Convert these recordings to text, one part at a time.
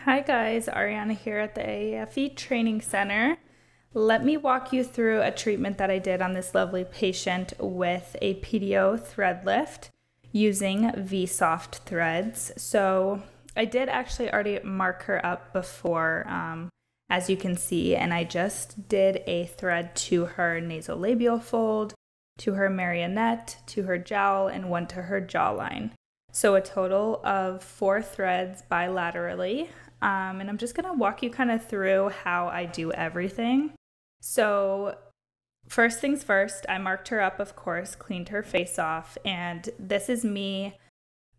Hi guys, Ariana here at the AAFE Training Center. Let me walk you through a treatment that I did on this lovely patient with a PDO thread lift using VSoft threads. So I did actually already mark her up before, as you can see, and I just did a thread to her nasolabial fold, to her marionette, to her jowl, and one to her jawline. So a total of 4 threads bilaterally. And I'm just gonna walk you kind of through how I do everything. So first things first, I marked her up, of course, cleaned her face off, and this is me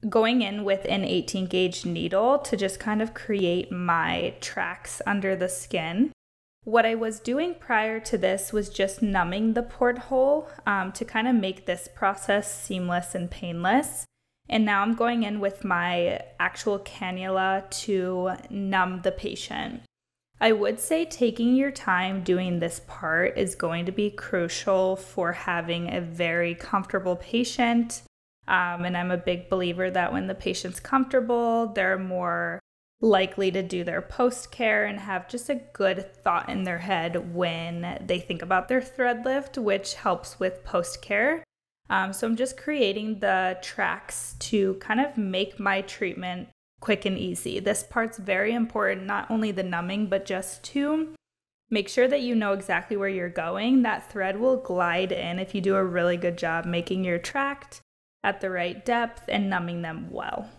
going in with an 18 gauge needle to just kind of create my tracks under the skin. What I was doing prior to this was just numbing the porthole to kind of make this process seamless and painless. And now I'm going in with my actual cannula to numb the patient. I would say taking your time doing this part is going to be crucial for having a very comfortable patient. And I'm a big believer that when the patient's comfortable, they're more likely to do their post-care and have just a good thought in their head when they think about their thread lift, which helps with post-care. So I'm just creating the tracks to kind of make my treatment quick and easy. This part's very important, not only the numbing, but just to make sure that you know exactly where you're going. That thread will glide in if you do a really good job making your tract at the right depth and numbing them well.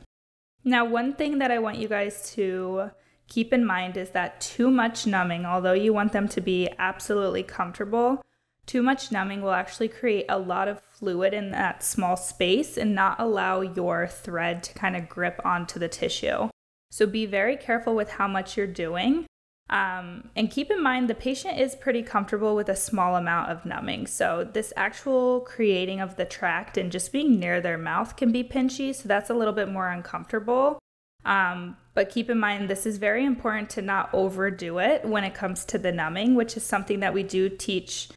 Now, one thing that I want you guys to keep in mind is that too much numbing, although you want them to be absolutely comfortable, too much numbing will actually create a lot of fluid in that small space and not allow your thread to kind of grip onto the tissue. So be very careful with how much you're doing. And keep in mind the patient is pretty comfortable with a small amount of numbing. So this actual creating of the tract and just being near their mouth can be pinchy. So that's a little bit more uncomfortable. But keep in mind, this is very important to not overdo it when it comes to the numbing, which is something that we do teach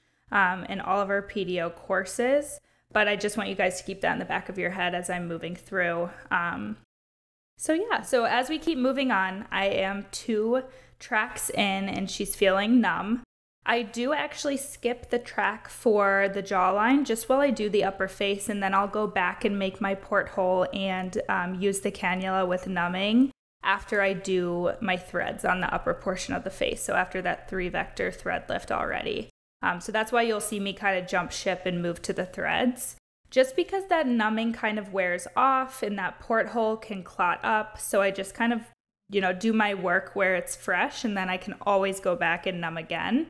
in all of our PDO courses, but I just want you guys to keep that in the back of your head as I'm moving through. So as we keep moving on, I am 2 tracks in and she's feeling numb. I do actually skip the track for the jawline just while I do the upper face, and then I'll go back and make my porthole and use the cannula with numbing after I do my threads on the upper portion of the face. So after that 3-vector thread lift already. So that's why you'll see me kind of jump ship and move to the threads, just because that numbing kind of wears off and that porthole can clot up. So I just kind of, do my work where it's fresh, and then I can always go back and numb again.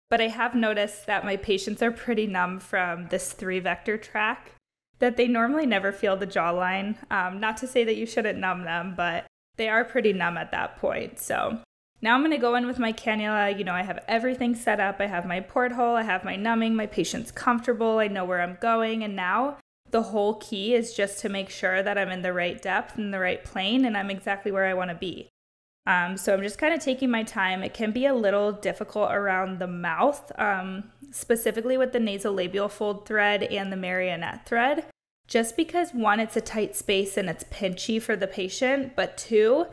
But I have noticed that my patients are pretty numb from this 3-vector track, that they normally never feel the jawline. Not to say that you shouldn't numb them, but they are pretty numb at that point. So now I'm going to go in with my cannula. I have everything set up. I have my porthole, I have my numbing, my patient's comfortable, I know where I'm going. And now the whole key is just to make sure that I'm in the right depth and the right plane and I'm exactly where I want to be. So I'm just kind of taking my time. It can be a little difficult around the mouth, specifically with the nasolabial fold thread and the marionette thread, just because 1, it's a tight space and it's pinchy for the patient, but 2,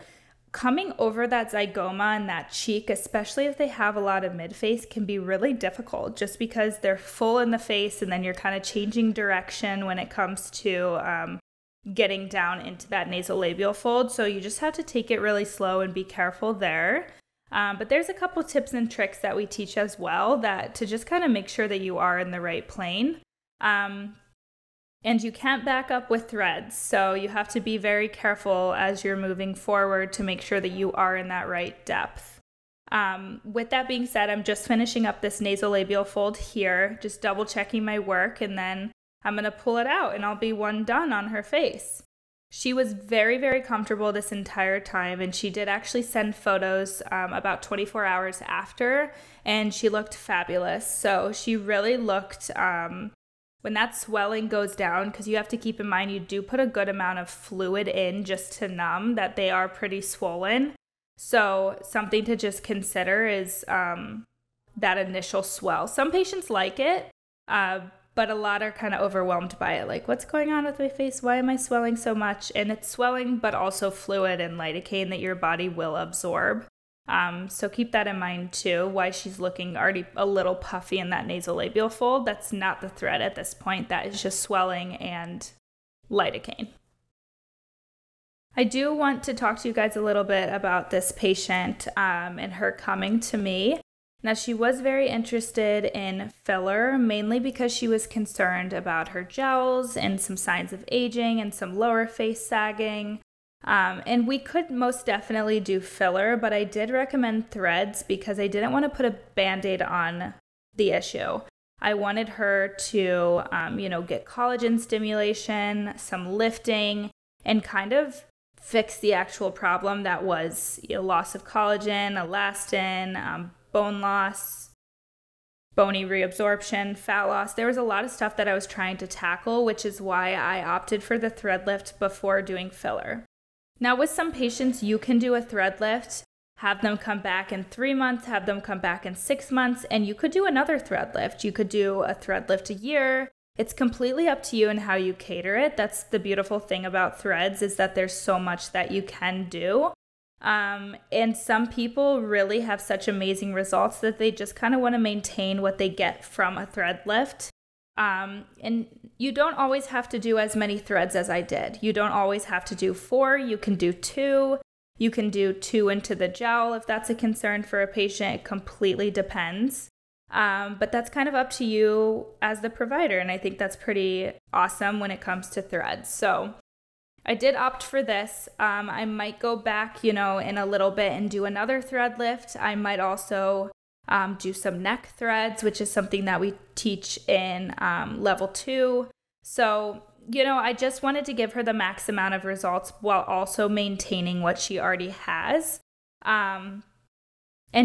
coming over that zygoma and that cheek, especially if they have a lot of midface, can be really difficult just because they're full in the face and then you're kind of changing direction when it comes to getting down into that nasolabial fold. So you just have to take it really slow and be careful there. But there's a couple tips and tricks that we teach as well that to just kind of make sure that you are in the right plane. And you can't back up with threads, so you have to be very careful as you're moving forward to make sure that you are in that right depth. With that being said, I'm just finishing up this nasolabial fold here, just double checking my work, and then I'm going to pull it out and I'll be one done on her face. She was very, very comfortable this entire time, and she did actually send photos about 24 hours after, and she looked fabulous. So she really looked... when that swelling goes down, because you have to keep in mind you do put a good amount of fluid in just to numb, that they are pretty swollen. So something to just consider is that initial swell. Some patients like it, But a lot are kind of overwhelmed by it. Like, what's going on with my face? Why am I swelling so much? And it's swelling, but also fluid and lidocaine that your body will absorb. So keep that in mind too, why she's looking already a little puffy in that nasolabial fold. That's not the thread at this point. That is just swelling and lidocaine. I do want to talk to you guys a little bit about this patient and her coming to me. Now, she was very interested in filler, mainly because she was concerned about her jowls and some signs of aging and some lower face sagging. And we could most definitely do filler, but I did recommend threads because I didn't want to put a Band-Aid on the issue. I wanted her to, get collagen stimulation, some lifting, and kind of fix the actual problem that was loss of collagen, elastin, bone loss, bony reabsorption, fat loss. There was a lot of stuff that I was trying to tackle, which is why I opted for the thread lift before doing filler. Now, with some patients, you can do a thread lift, have them come back in 3 months, have them come back in 6 months, and you could do another thread lift. You could do a thread lift a year. It's completely up to you and how you cater it. That's the beautiful thing about threads, is that there's so much that you can do. And some people really have such amazing results that they just kind of want to maintain what they get from a thread lift. And you don't always have to do as many threads as I did. You don't always have to do 4. You can do 2. You can do 2 into the jowl if that's a concern for a patient. It completely depends. But that's kind of up to you as the provider. And I think that's pretty awesome when it comes to threads. So I did opt for this. I might go back, in a little bit and do another thread lift. I might also do some neck threads, which is something that we teach in level 2. So, I just wanted to give her the max amount of results while also maintaining what she already has. And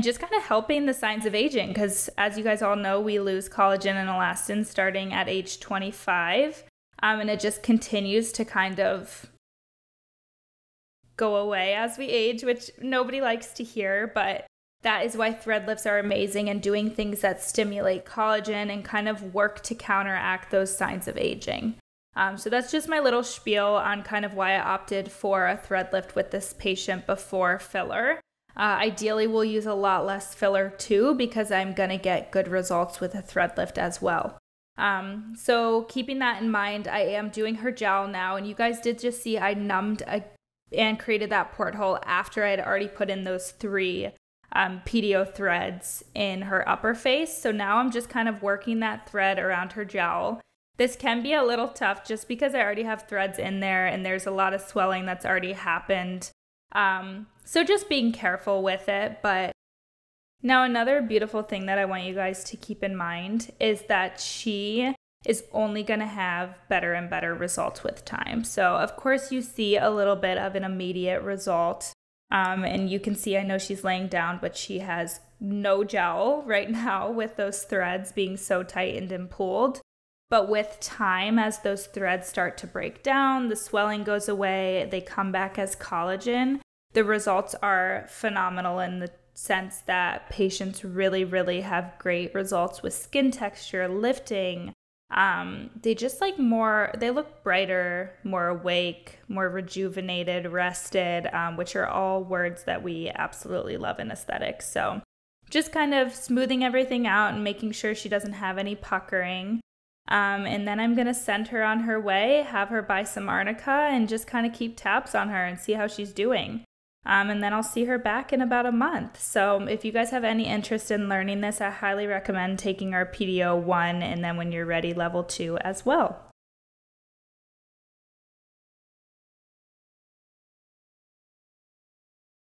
just kind of helping the signs of aging, because as you guys all know, we lose collagen and elastin starting at age 25. And it just continues to kind of go away as we age, which nobody likes to hear, but that is why thread lifts are amazing, and doing things that stimulate collagen and kind of work to counteract those signs of aging. So that's just my little spiel on kind of why I opted for a thread lift with this patient before filler. Ideally, we'll use a lot less filler too, because I'm going to get good results with a thread lift as well. So keeping that in mind, I am doing her jowl now, and you guys did just see I numbed and created that porthole after I had already put in those 3 PDO threads in her upper face. So now I'm just kind of working that thread around her jowl. This can be a little tough just because I already have threads in there and there's a lot of swelling that's already happened. So just being careful with it. But now another beautiful thing that I want you guys to keep in mind is that she is only going to have better and better results with time. So of course you see a little bit of an immediate result. And you can see, I know she's laying down, but she has no jowl right now with those threads being so tightened and pulled. But with time, as those threads start to break down, the swelling goes away, they come back as collagen. The results are phenomenal in the sense that patients really, really have great results with skin texture, lifting. They just they look brighter, more awake, more rejuvenated, rested, which are all words that we absolutely love in aesthetics. So just kind of smoothing everything out and making sure she doesn't have any puckering. And then I'm going to send her on her way, have her buy some arnica, and just kind of keep tabs on her and see how she's doing. And then I'll see her back in about a month. So if you guys have any interest in learning this, I highly recommend taking our PDO 1 and then when you're ready, level 2 as well.